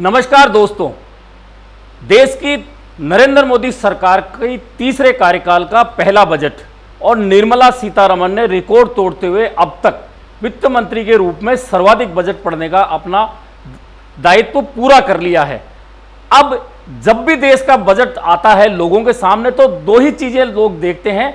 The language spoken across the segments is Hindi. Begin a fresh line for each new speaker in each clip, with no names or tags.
नमस्कार दोस्तों, देश की नरेंद्र मोदी सरकार की तीसरे कार्यकाल का पहला बजट और निर्मला सीतारमण ने रिकॉर्ड तोड़ते हुए अब तक वित्त मंत्री के रूप में सर्वाधिक बजट पढ़ने का अपना दायित्व पूरा कर लिया है। अब जब भी देश का बजट आता है लोगों के सामने तो दो ही चीजें लोग देखते हैं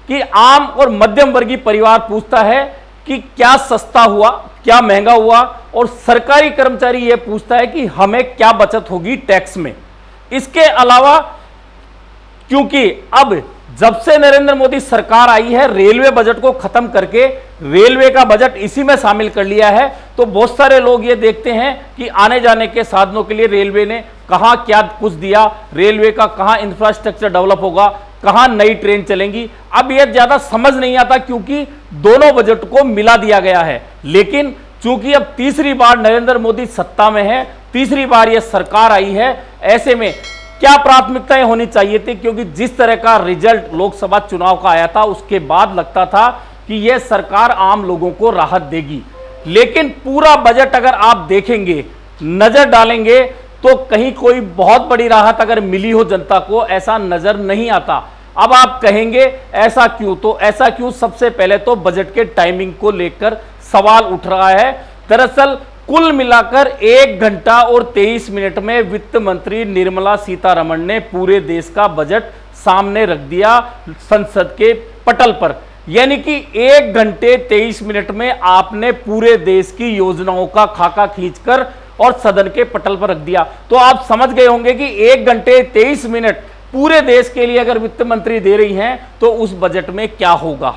कि आम और मध्यम वर्गीय परिवार पूछता है कि क्या सस्ता हुआ, क्या महंगा हुआ, और सरकारी कर्मचारी यह पूछता है कि हमें क्या बचत होगी टैक्स में। इसके अलावा क्योंकि अब जब से नरेंद्र मोदी सरकार आई है रेलवे बजट को खत्म करके रेलवे का बजट इसी में शामिल कर लिया है, तो बहुत सारे लोग ये देखते हैं कि आने जाने के साधनों के लिए रेलवे ने कहां क्या कुछ दिया, रेलवे का कहां इंफ्रास्ट्रक्चर डेवलप होगा, कहां नई ट्रेन चलेंगी। अब यह ज्यादा समझ नहीं आता क्योंकि दोनों बजट को मिला दिया गया है। लेकिन चूंकि अब तीसरी बार नरेंद्र मोदी सत्ता में है, तीसरी बार यह सरकार आई है, ऐसे में क्या प्राथमिकताएं होनी चाहिए थी, क्योंकि जिस तरह का रिजल्ट लोकसभा चुनाव का आया था उसके बाद लगता था कि यह सरकार आम लोगों को राहत देगी। लेकिन पूरा बजट अगर आप देखेंगे, नजर डालेंगे तो कहीं कोई बहुत बड़ी राहत अगर मिली हो जनता को, ऐसा नजर नहीं आता। अब आप कहेंगे ऐसा क्यों, तो ऐसा क्यों, सबसे पहले तो बजट के टाइमिंग को लेकर सवाल उठ रहा है। दरअसल कुल मिलाकर 1 घंटा और 23 मिनट में वित्त मंत्री निर्मला सीतारमण ने पूरे देश का बजट सामने रख दिया संसद के पटल पर। यानी कि 1 घंटे 23 मिनट में आपने पूरे देश की योजनाओं का खाका खींचकर और सदन के पटल पर रख दिया। तो आप समझ गए होंगे कि 1 घंटे 23 मिनट पूरे देश के लिए अगर वित्त मंत्री दे रही हैं तो उस बजट में क्या होगा।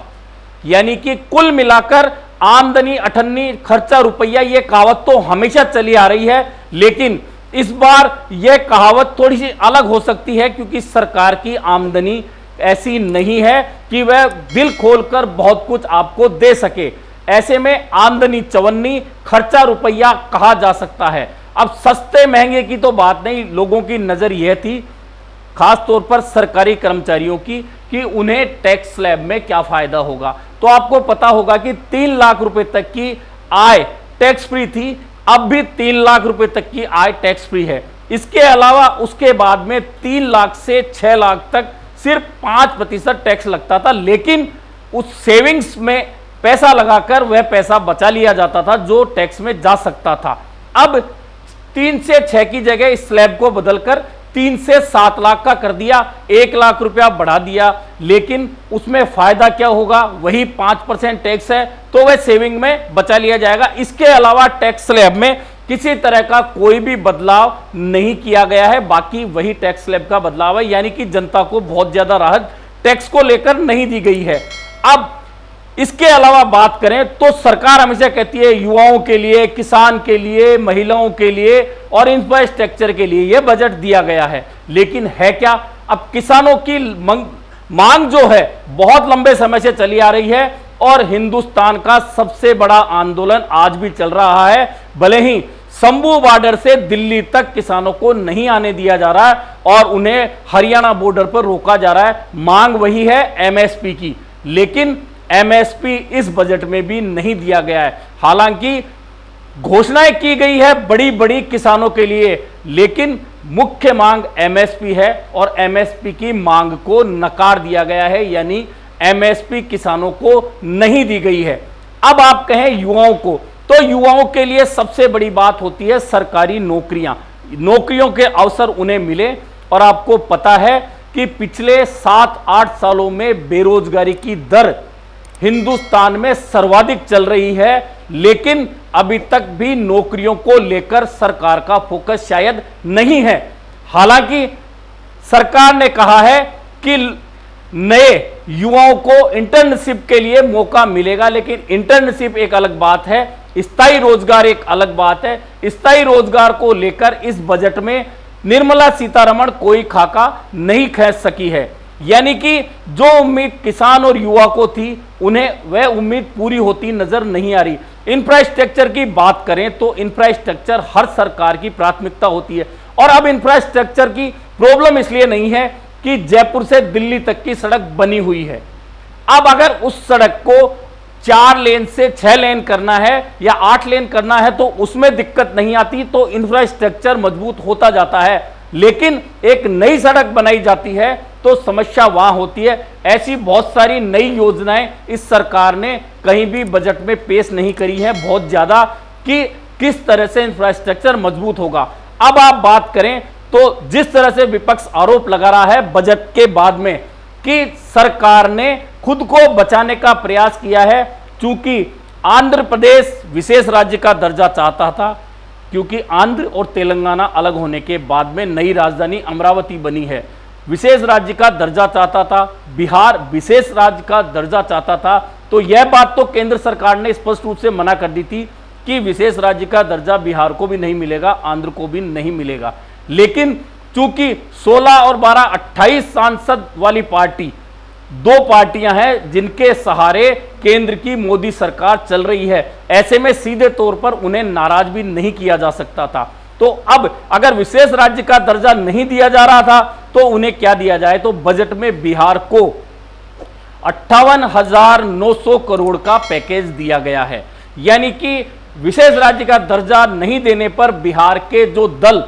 यानी कि कुल मिलाकर आमदनी अठन्नी खर्चा रुपया, यह कहावत तो हमेशा चली आ रही है, लेकिन इस बार यह कहावत थोड़ी सी अलग हो सकती है क्योंकि सरकार की आमदनी ऐसी नहीं है कि वह दिल खोलकर बहुत कुछ आपको दे सके। ऐसे में आमदनी चवन्नी खर्चा रुपया कहा जा सकता है। अब सस्ते महंगे की तो बात नहीं, लोगों की नजर यह थी खास तौर पर सरकारी कर्मचारियों की कि उन्हें टैक्स स्लैब में क्या फायदा होगा। तो आपको पता होगा कि 3 लाख रुपए तक की आय टैक्स फ्री थी, अब भी 3 लाख रुपए तक की आय टैक्स फ्री है। इसके अलावा उसके बाद में 3 लाख से 6 लाख तक सिर्फ 5% टैक्स लगता था, लेकिन उस सेविंग्स में पैसा लगाकर वह पैसा बचा लिया जाता था जो टैक्स में जा सकता था। अब 3 से 6 की जगह इस स्लैब को बदलकर 3 से 7 लाख का कर दिया, 1 लाख रुपया बढ़ा दिया। लेकिन उसमें फायदा क्या होगा, वही 5% टैक्स है तो वह सेविंग में बचा लिया जाएगा। इसके अलावा टैक्स स्लैब में किसी तरह का कोई भी बदलाव नहीं किया गया है, बाकी वही टैक्स स्लैब का बदलाव है। यानी कि जनता को बहुत ज्यादा राहत टैक्स को लेकर नहीं दी गई है। अब इसके अलावा बात करें तो सरकार हमेशा कहती है युवाओं के लिए, किसान के लिए, महिलाओं के लिए और इंफ्रास्ट्रक्चर के लिए यह बजट दिया गया है, लेकिन है क्या। अब किसानों की मांग जो है बहुत लंबे समय से चली आ रही है और हिंदुस्तान का सबसे बड़ा आंदोलन आज भी चल रहा है। भले ही शंभू बॉर्डर से दिल्ली तक किसानों को नहीं आने दिया जा रहा है और उन्हें हरियाणा बॉर्डर पर रोका जा रहा है, मांग वही है एमएसपी की, लेकिन एमएसपी इस बजट में भी नहीं दिया गया है। हालांकि घोषणाएं की गई है बड़ी बड़ी किसानों के लिए, लेकिन मुख्य मांग एमएसपी है और एमएसपी की मांग को नकार दिया गया है, यानी एमएसपी किसानों को नहीं दी गई है। अब आप कहें युवाओं को, तो युवाओं के लिए सबसे बड़ी बात होती है सरकारी नौकरियां, नौकरियों के अवसर उन्हें मिले। और आपको पता है कि पिछले 7-8 सालों में बेरोजगारी की दर हिंदुस्तान में सर्वाधिक चल रही है, लेकिन अभी तक भी नौकरियों को लेकर सरकार का फोकस शायद नहीं है। हालांकि सरकार ने कहा है कि नए युवाओं को इंटर्नशिप के लिए मौका मिलेगा, लेकिन इंटर्नशिप एक अलग बात है, स्थायी रोजगार एक अलग बात है। स्थायी रोजगार को लेकर इस बजट में निर्मला सीतारमण कोई खाका नहीं खींच सकी है। यानी कि जो उम्मीद किसान और युवा को थी उन्हें वह उम्मीद पूरी होती नजर नहीं आ रही। इंफ्रास्ट्रक्चर की बात करें तो इंफ्रास्ट्रक्चर हर सरकार की प्राथमिकता होती है, और अब इंफ्रास्ट्रक्चर की प्रॉब्लम इसलिए नहीं है कि जयपुर से दिल्ली तक की सड़क बनी हुई है। अब अगर उस सड़क को 4 लेन से 6 लेन करना है या 8 लेन करना है तो उसमें दिक्कत नहीं आती, तो इंफ्रास्ट्रक्चर मजबूत होता जाता है। लेकिन एक नई सड़क बनाई जाती है तो समस्या वहां होती है। ऐसी बहुत सारी नई योजनाएं इस सरकार ने कहीं भी बजट में पेश नहीं करी है बहुत ज्यादा, कि किस तरह से इंफ्रास्ट्रक्चर मजबूत होगा। अब आप बात करें तो जिस तरह से विपक्ष आरोप लगा रहा है बजट के बाद में कि सरकार ने खुद को बचाने का प्रयास किया है, क्योंकि आंध्र प्रदेश विशेष राज्य का दर्जा चाहता था, क्योंकि आंध्र और तेलंगाना अलग होने के बाद में नई राजधानी अमरावती बनी है। विशेष राज्य का दर्जा चाहता था, बिहार विशेष राज्य का दर्जा चाहता था। तो यह बात तो केंद्र सरकार ने स्पष्ट रूप से मना कर दी थी कि विशेष राज्य का दर्जा बिहार को भी नहीं मिलेगा, आंध्र को भी नहीं मिलेगा। लेकिन चूंकि 16 और 12 28 सांसद वाली पार्टी, 2 पार्टियां हैं जिनके सहारे केंद्र की मोदी सरकार चल रही है, ऐसे में सीधे तौर पर उन्हें नाराज भी नहीं किया जा सकता था। तो अब अगर विशेष राज्य का दर्जा नहीं दिया जा रहा था तो उन्हें क्या दिया जाए, तो बजट में बिहार को 58,900 करोड़ का पैकेज दिया गया है। यानी कि विशेष राज्य का दर्जा नहीं देने पर बिहार के जो दल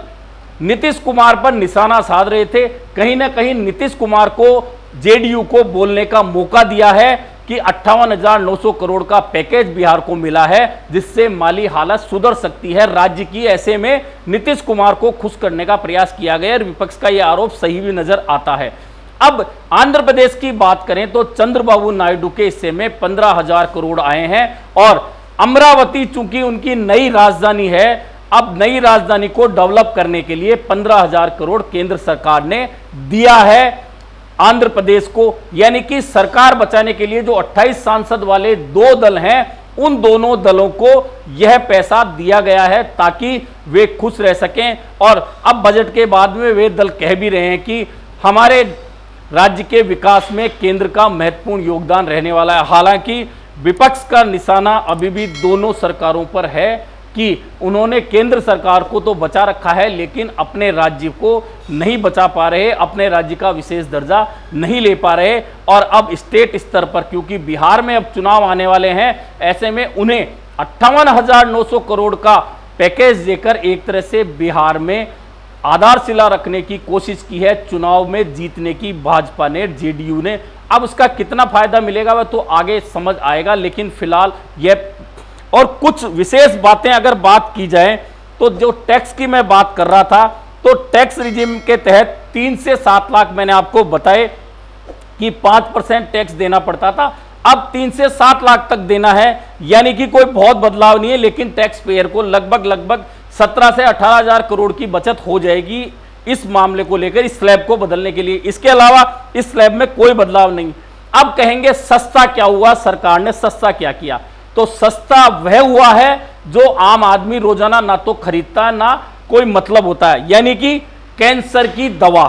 नीतीश कुमार पर निशाना साध रहे थे, कहीं ना कहीं नीतीश कुमार को, जेडीयू को बोलने का मौका दिया है कि 58,900 करोड़ का पैकेज बिहार को मिला है, जिससे माली हालत सुधर सकती है राज्य की। ऐसे में नीतीश कुमार को खुश करने का प्रयास किया गया और विपक्ष का यह आरोप सही भी नजर आता है। अब आंध्र प्रदेश की बात करें तो चंद्रबाबू नायडू के हिस्से में 15,000 करोड़ आए हैं, और अमरावती चूंकि उनकी नई राजधानी है, अब नई राजधानी को डेवलप करने के लिए 15,000 करोड़ केंद्र सरकार ने दिया है आंध्र प्रदेश को। यानी कि सरकार बचाने के लिए जो 28 सांसद वाले 2 दल हैं, उन दोनों दलों को यह पैसा दिया गया है ताकि वे खुश रह सकें। और अब बजट के बाद में वे दल कह भी रहे हैं कि हमारे राज्य के विकास में केंद्र का महत्वपूर्ण योगदान रहने वाला है। हालांकि विपक्ष का निशाना अभी भी दोनों सरकारों पर है कि उन्होंने केंद्र सरकार को तो बचा रखा है, लेकिन अपने राज्य को नहीं बचा पा रहे, अपने राज्य का विशेष दर्जा नहीं ले पा रहे। और अब स्टेट स्तर पर, क्योंकि बिहार में अब चुनाव आने वाले हैं, ऐसे में उन्हें 58,900 करोड़ का पैकेज देकर एक तरह से बिहार में आधारशिला रखने की कोशिश की है चुनाव में जीतने की भाजपा ने, जेडीयू ने। अब उसका कितना फायदा मिलेगा वह तो आगे समझ आएगा, लेकिन फिलहाल यह और कुछ विशेष बातें अगर बात की जाए तो जो टैक्स की मैं बात कर रहा था, तो टैक्स रिजिम के तहत 3 से 7 लाख मैंने आपको बताए कि 5% टैक्स देना पड़ता था, अब 3 से 7 लाख तक देना है। यानी कि कोई बहुत बदलाव नहीं है, लेकिन टैक्स पेयर को लगभग 17 से 18,000 करोड़ की बचत हो जाएगी इस मामले को लेकर, इस स्लैब को बदलने के लिए। इसके अलावा इस स्लैब में कोई बदलाव नहीं। अब कहेंगे सस्ता क्या हुआ, सरकार ने सस्ता क्या किया, तो सस्ता वह हुआ है जो आम आदमी रोजाना ना तो खरीदता ना कोई मतलब होता है। यानी कि कैंसर की दवा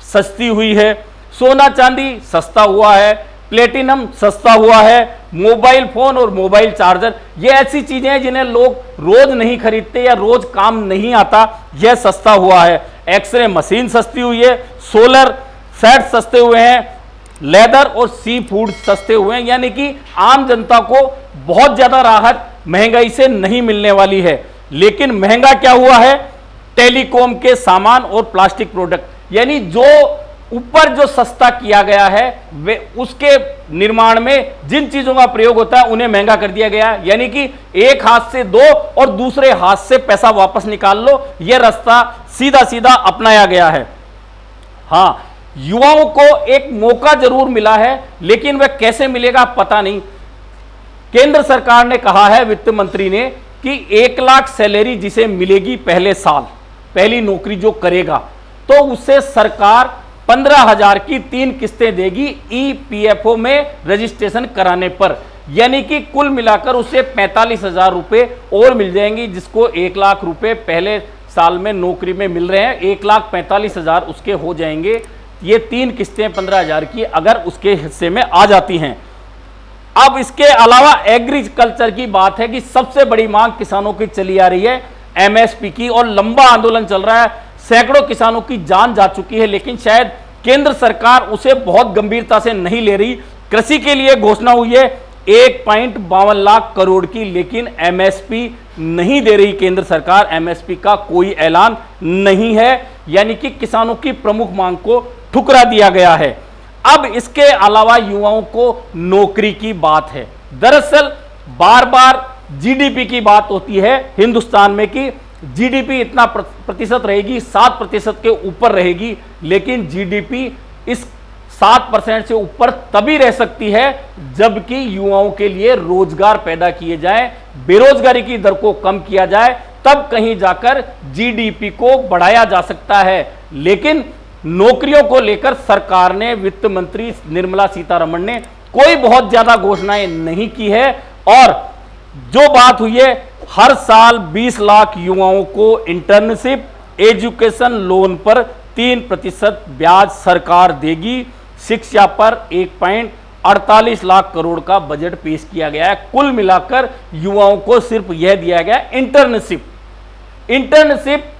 सस्ती हुई है, सोना चांदी सस्ता हुआ है, प्लेटिनम सस्ता हुआ है, मोबाइल फोन और मोबाइल चार्जर, ये ऐसी चीजें हैं जिन्हें लोग रोज नहीं खरीदते या रोज काम नहीं आता, यह सस्ता हुआ है। एक्सरे मशीन सस्ती हुई है, सोलर सेट सस्ते हुए हैं, लेदर और सी फूड सस्ते हुए हैं। यानी कि आम जनता को बहुत ज्यादा राहत महंगाई से नहीं मिलने वाली है। लेकिन महंगा क्या हुआ है, टेलीकॉम के सामान और प्लास्टिक प्रोडक्ट। यानी जो ऊपर जो सस्ता किया गया है वे उसके निर्माण में जिन चीजों का प्रयोग होता है उन्हें महंगा कर दिया गया है। यानी कि एक हाथ से दो और दूसरे हाथ से पैसा वापस निकाल लो, यह रास्ता सीधा सीधा अपनाया गया है। हां, युवाओं को एक मौका जरूर मिला है, लेकिन वह कैसे मिलेगा पता नहीं। केंद्र सरकार ने कहा है, वित्त मंत्री ने, कि 1 लाख सैलरी जिसे मिलेगी पहले साल, पहली नौकरी जो करेगा, तो उसे सरकार 15,000 की 3 किस्तें देगी ईपीएफओ में रजिस्ट्रेशन कराने पर। यानी कि कुल मिलाकर उसे 45,000 रुपए और मिल जाएंगी, जिसको 1 लाख रुपए पहले साल में नौकरी में मिल रहे हैं, 1,45,000 उसके हो जाएंगे। ये 3 किस्तें 15,000 की अगर उसके हिस्से में आ जाती हैं। अब इसके अलावा एग्रीकल्चर की बात है कि सबसे बड़ी मांग किसानों की चली आ रही है एमएसपी की, और लंबा आंदोलन चल रहा है, सैकड़ों किसानों की जान जा चुकी है, लेकिन शायद केंद्र सरकार उसे बहुत गंभीरता से नहीं ले रही। कृषि के लिए घोषणा हुई है 1.52 लाख करोड़ की, लेकिन एमएसपी नहीं दे रही केंद्र सरकार। एमएसपी का कोई ऐलान नहीं है, यानी कि किसानों की प्रमुख मांग को ठुकरा दिया गया है। अब इसके अलावा युवाओं को नौकरी की बात है। दरअसल बार बार जीडीपी की बात होती है हिंदुस्तान में कि जीडीपी इतना प्रतिशत रहेगी, 7% के ऊपर रहेगी, लेकिन जीडीपी इस 7% से ऊपर तभी रह सकती है जबकि युवाओं के लिए रोजगार पैदा किए जाए, बेरोजगारी की दर को कम किया जाए, तब कहीं जाकर जीडीपी को बढ़ाया जा सकता है। लेकिन नौकरियों को लेकर सरकार ने, वित्त मंत्री निर्मला सीतारमण ने कोई बहुत ज्यादा घोषणाएं नहीं की है। और जो बात हुई है, हर साल 20 लाख युवाओं को इंटर्नशिप, एजुकेशन लोन पर 3% ब्याज सरकार देगी। शिक्षा पर 1.48 लाख करोड़ का बजट पेश किया गया है। कुल मिलाकर युवाओं को सिर्फ यह दिया गया इंटर्नशिप। इंटर्नशिप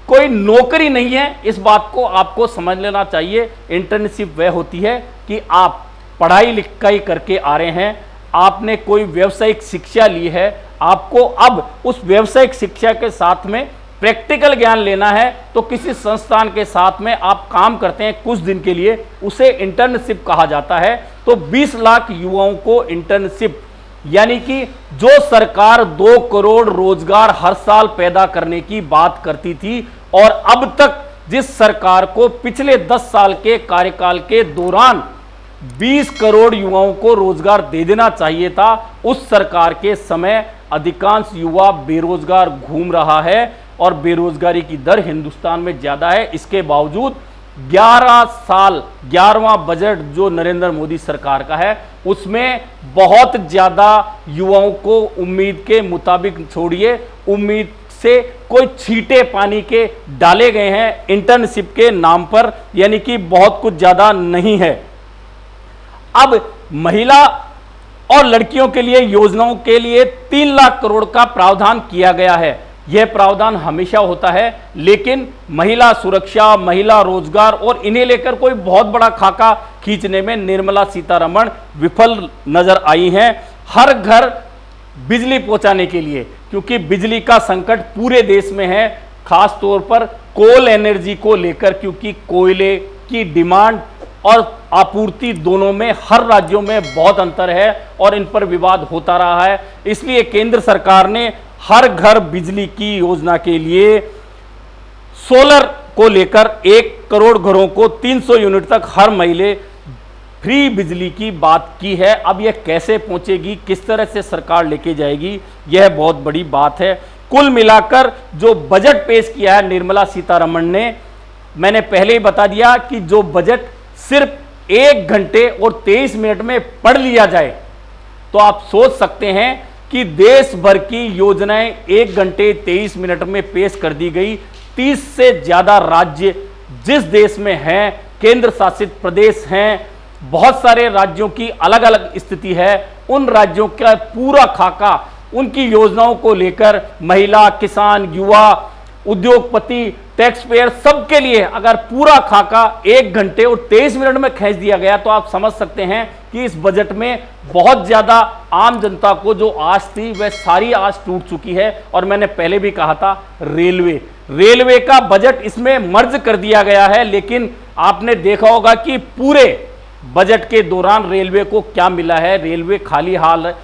कोई नौकरी नहीं है, इस बात को आपको समझ लेना चाहिए। इंटर्नशिप वह होती है कि आप पढ़ाई लिखाई करके आ रहे हैं, आपने कोई व्यावसायिक शिक्षा ली है, आपको अब उस व्यावसायिक शिक्षा के साथ में प्रैक्टिकल ज्ञान लेना है, तो किसी संस्थान के साथ में आप काम करते हैं कुछ दिन के लिए, उसे इंटर्नशिप कहा जाता है। तो 20 लाख युवाओं को इंटर्नशिप, यानी कि जो सरकार 2 करोड़ रोजगार हर साल पैदा करने की बात करती थी, और अब तक जिस सरकार को पिछले 10 साल के कार्यकाल के दौरान 20 करोड़ युवाओं को रोजगार दे देना चाहिए था, उस सरकार के समय अधिकांश युवा बेरोजगार घूम रहा है और बेरोजगारी की दर हिंदुस्तान में ज्यादा है। इसके बावजूद 11 साल 11वां बजट जो नरेंद्र मोदी सरकार का है, उसमें बहुत ज्यादा युवाओं को उम्मीद के मुताबिक छोड़िए, उम्मीद से कोई छींटे पानी के डाले गए हैं इंटर्नशिप के नाम पर, यानी कि बहुत कुछ ज्यादा नहीं है। अब महिला और लड़कियों के लिए योजनाओं के लिए 3 लाख करोड़ का प्रावधान किया गया है। यह प्रावधान हमेशा होता है, लेकिन महिला सुरक्षा, महिला रोजगार और इन्हें लेकर कोई बहुत बड़ा खाका खींचने में निर्मला सीतारमण विफल नजर आई हैं। हर घर बिजली पहुंचाने के लिए, क्योंकि बिजली का संकट पूरे देश में है, खास तौर पर कोल एनर्जी को लेकर, क्योंकि कोयले की डिमांड और आपूर्ति दोनों में हर राज्यों में बहुत अंतर है और इन पर विवाद होता रहा है। इसलिए केंद्र सरकार ने हर घर बिजली की योजना के लिए सोलर को लेकर 1 करोड़ घरों को 300 यूनिट तक हर महीने फ्री बिजली की बात की है। अब यह कैसे पहुंचेगी, किस तरह से सरकार लेके जाएगी, यह बहुत बड़ी बात है। कुल मिलाकर जो बजट पेश किया है निर्मला सीतारमण ने, मैंने पहले ही बता दिया कि जो बजट सिर्फ 1 घंटे और 23 मिनट में पढ़ लिया जाए तो आप सोच सकते हैं कि देश भर की योजनाएं 1 घंटे 23 मिनट में पेश कर दी गई। 30 से ज्यादा राज्य जिस देश में हैं, केंद्र शासित प्रदेश हैं, बहुत सारे राज्यों की अलग अलग स्थिति है, उन राज्यों का पूरा खाका उनकी योजनाओं को लेकर महिला, किसान, युवा, उद्योगपति, टैक्स पेयर सबके लिए अगर पूरा खाका 1 घंटे और 23 मिनट में खींच दिया गया तो आप समझ सकते हैं कि इस बजट में बहुत ज्यादा आम जनता को जो आस थी वह सारी आस टूट चुकी है। और मैंने पहले भी कहा था, रेलवे का बजट इसमें मर्ज कर दिया गया है, लेकिन आपने देखा होगा कि पूरे बजट के दौरान रेलवे को क्या मिला है, रेलवे खाली हाल है।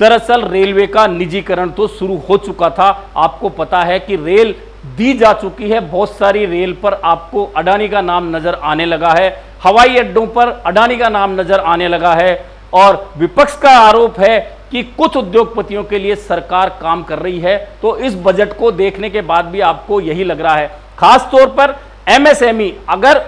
दरअसल रेलवे का निजीकरण तो शुरू हो चुका था, आपको पता है कि रेल दी जा चुकी है, बहुत सारी रेल पर आपको अडानी का नाम नजर आने लगा है, हवाई अड्डों पर अडानी का नाम नजर आने लगा है। और विपक्ष का आरोप है कि कुछ उद्योगपतियों के लिए सरकार काम कर रही है। तो इस बजट को देखने के बाद भी आपको यही लग रहा है, खास तौर पर एमएसएमई, अगर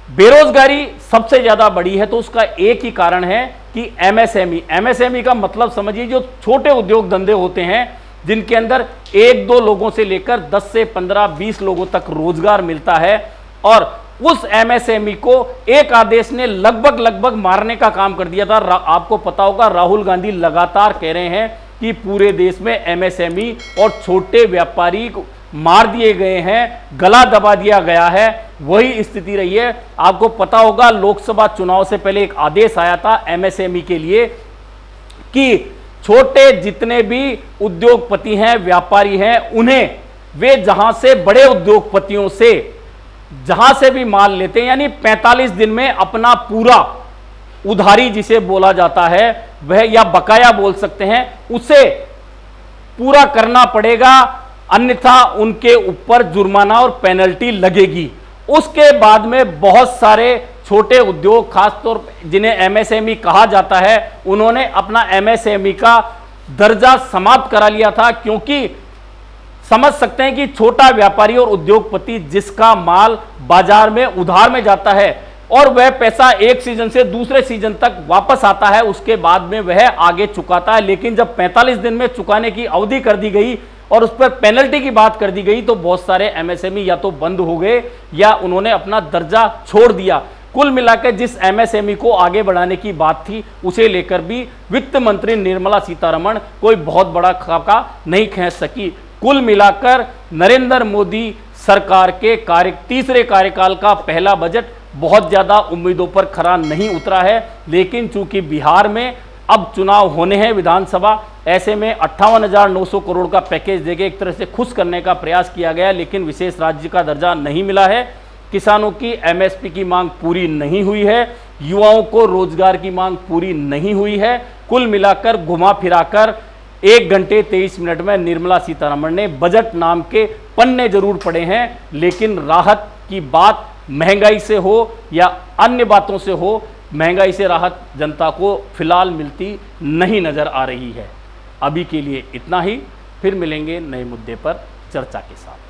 बेरोजगारी सबसे ज्यादा बढ़ी है तो उसका एक ही कारण है कि एमएसएमई का मतलब समझिए जो छोटे उद्योग धंधे होते हैं जिनके अंदर 1-2 लोगों से लेकर 10 से 15-20 लोगों तक रोजगार मिलता है, और उस एमएसएमई को एक आदेश ने लगभग मारने का काम कर दिया था। आपको पता होगा, राहुल गांधी लगातार कह रहे हैं कि पूरे देश में एमएसएमई और छोटे व्यापारी मार दिए गए हैं, गला दबा दिया गया है, वही स्थिति रही है। आपको पता होगा लोकसभा चुनाव से पहले एक आदेश आया था एमएसएमई के लिए कि छोटे जितने भी उद्योगपति हैं, व्यापारी हैं, उन्हें वे जहां से बड़े उद्योगपतियों से जहां से भी माल लेते हैं, यानी 45 दिन में अपना पूरा उधारी जिसे बोला जाता है वह, या बकाया बोल सकते हैं, उसे पूरा करना पड़ेगा, अन्यथा उनके ऊपर जुर्माना और पेनल्टी लगेगी। उसके बाद में बहुत सारे छोटे उद्योग, खासतौर पर जिन्हें एमएसएमई कहा जाता है, उन्होंने अपना एमएसएमई का दर्जा समाप्त करा लिया था, क्योंकि समझ सकते हैं कि छोटा व्यापारी और उद्योगपति जिसका माल बाजार में उधार में जाता है और वह पैसा एक सीजन से दूसरे सीजन तक वापस आता है, उसके बाद में वह आगे चुकाता है। लेकिन जब 45 दिन में चुकाने की अवधि कर दी गई और उस पर पेनल्टी की बात कर दी गई, तो बहुत सारे एमएसएमई या तो बंद हो गए या उन्होंने अपना दर्जा छोड़ दिया। कुल मिलाकर जिस एमएसएमई को आगे बढ़ाने की बात थी, उसे लेकर भी वित्त मंत्री निर्मला सीतारमण कोई बहुत बड़ा खाका नहीं खींच सकी। कुल मिलाकर नरेंद्र मोदी सरकार के तीसरे कार्यकाल का पहला बजट बहुत ज़्यादा उम्मीदों पर खरा नहीं उतरा है। लेकिन चूंकि बिहार में अब चुनाव होने हैं विधानसभा, ऐसे में 58,900 करोड़ का पैकेज देके एक तरह से खुश करने का प्रयास किया गया, लेकिन विशेष राज्य का दर्जा नहीं मिला है। किसानों की एमएसपी की मांग पूरी नहीं हुई है, युवाओं को रोजगार की मांग पूरी नहीं हुई है। कुल मिलाकर घुमा फिराकर 1 घंटे 23 मिनट में निर्मला सीतारमण ने बजट नाम के पन्ने जरूर पड़े हैं, लेकिन राहत की बात महंगाई से हो या अन्य बातों से हो, महंगाई से राहत जनता को फिलहाल मिलती नहीं नजर आ रही है। अभी के लिए इतना ही, फिर मिलेंगे नए मुद्दे पर चर्चा के साथ।